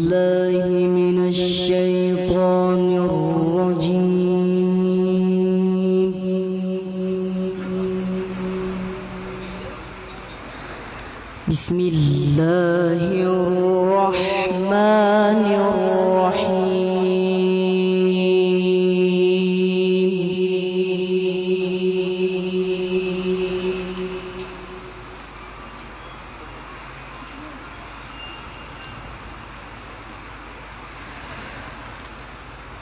بالله من الشيطان الرجيم. بسم الله الرحمن الرحيم.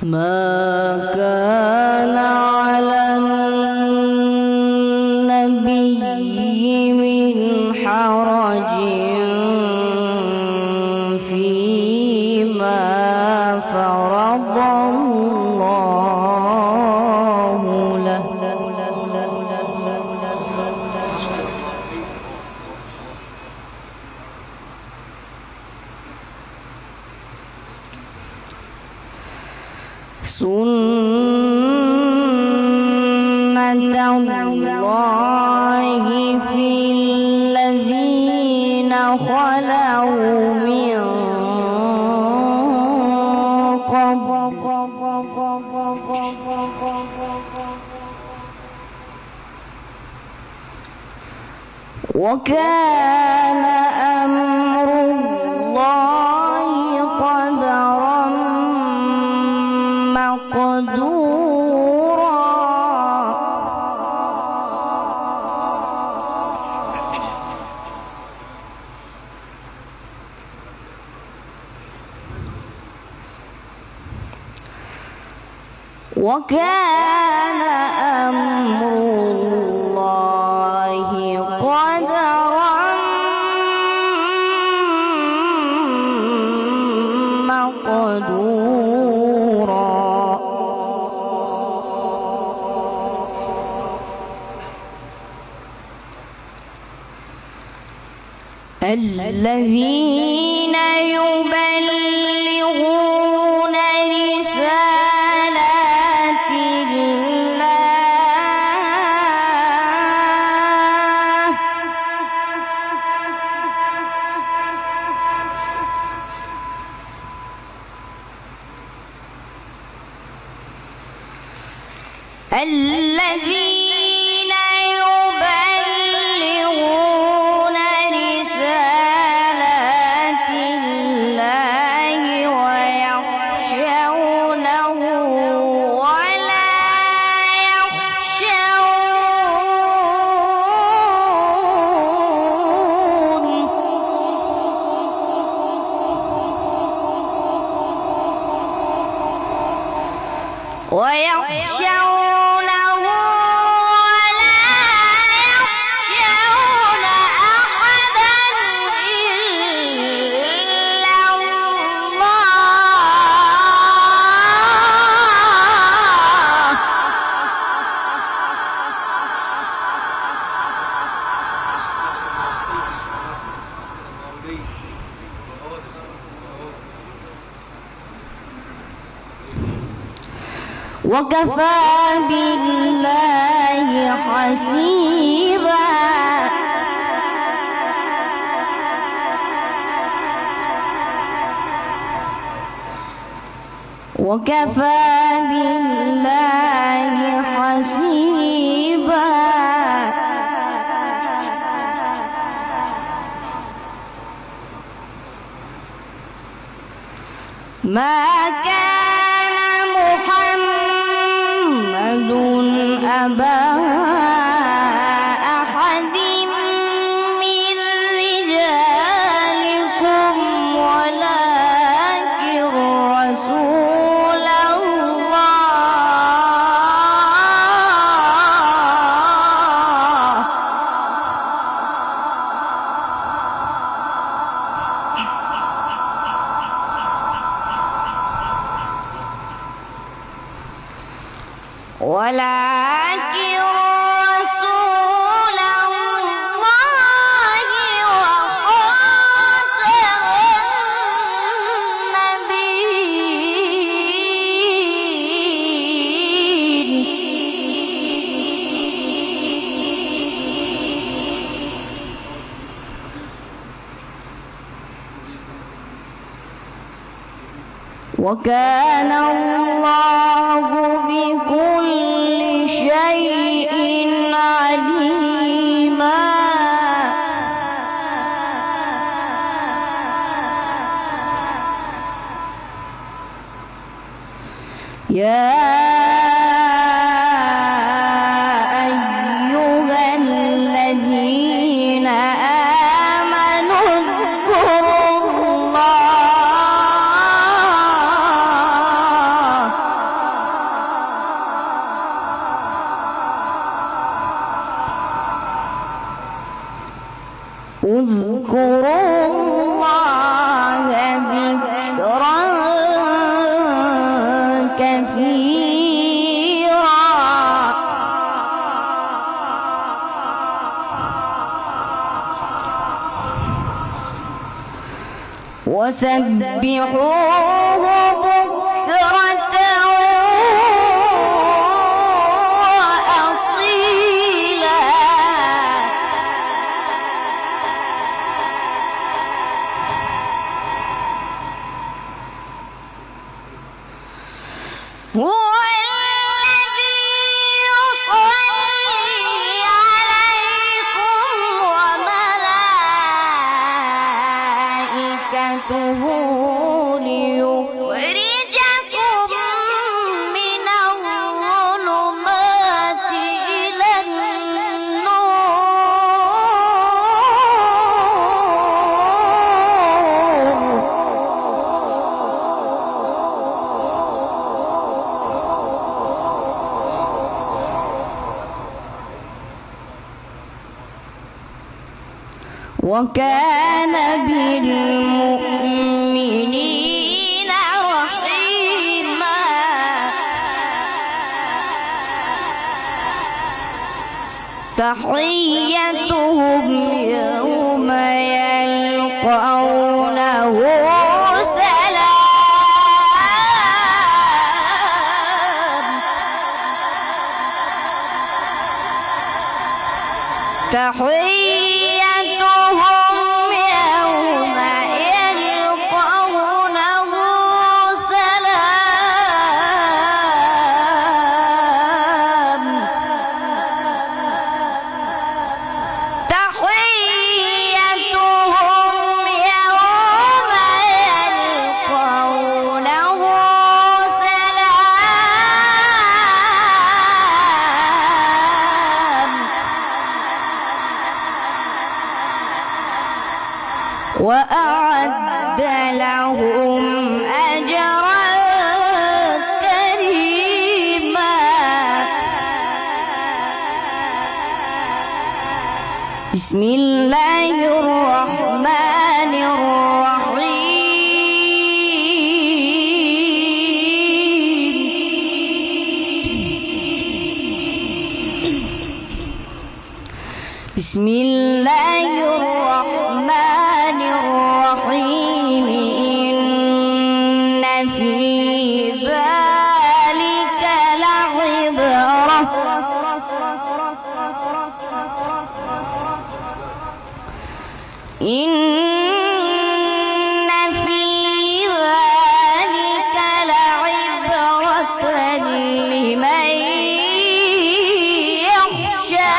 ما كان على النبي من حرج فيما فرض الله له. سنة الله في الذين خلوا من قبل وكان أمر الله قدرا مقدورا. وكان أمر الله قدرا مقدورا. الذين يبلغون رسالات الله الذين يبلغون رسالات الله ويخشونه ولا يخشونه أحدا إلا الله. وكفى بالله حسيبا. وكفى بالله حسيبا. ما كان محمد أبا أحد من رجالكم ولكن رسول الله ولكن رسول الله وخاتم النبيين. وكان الله بكل شيء عليما يا أيها الذين آمنوا اذكروا الله ذكرا كثيرا وسبحوه بكرة وأصيلا هو الذي يصلي عليكم وملائكته ليخرجكم من الظلمات إلى وكان بالمؤمنين رحيما تحيتهم يوم يلقونه سلام تحيتهم يوم يلقونه سلام تحيتهم يوم يلقونه سلام وأعد لهم أجرا كريما بسم الله الرحمن الرحيم بسم الله الرحمن الرحيم إن في ذلك لعبرة إن في ذلك لعبرة لمن يخشى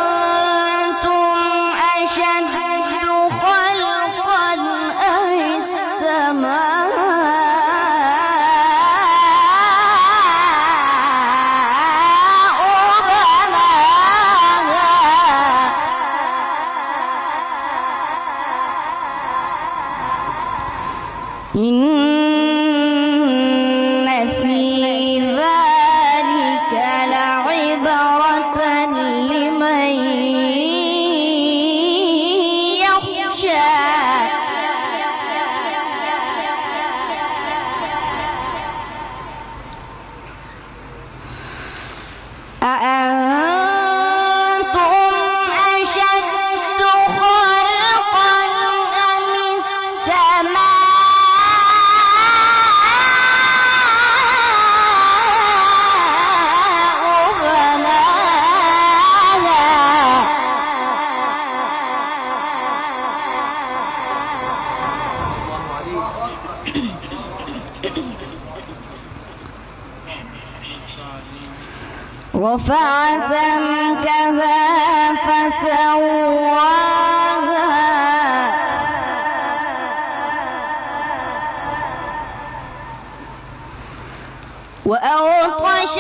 أأنتم أشد خلقا أم السماء بناها إن في ذلك لعبرة لمن يخشى أأنتم أشد خلقا أم السماء رفع سمكها فسواها وأغطش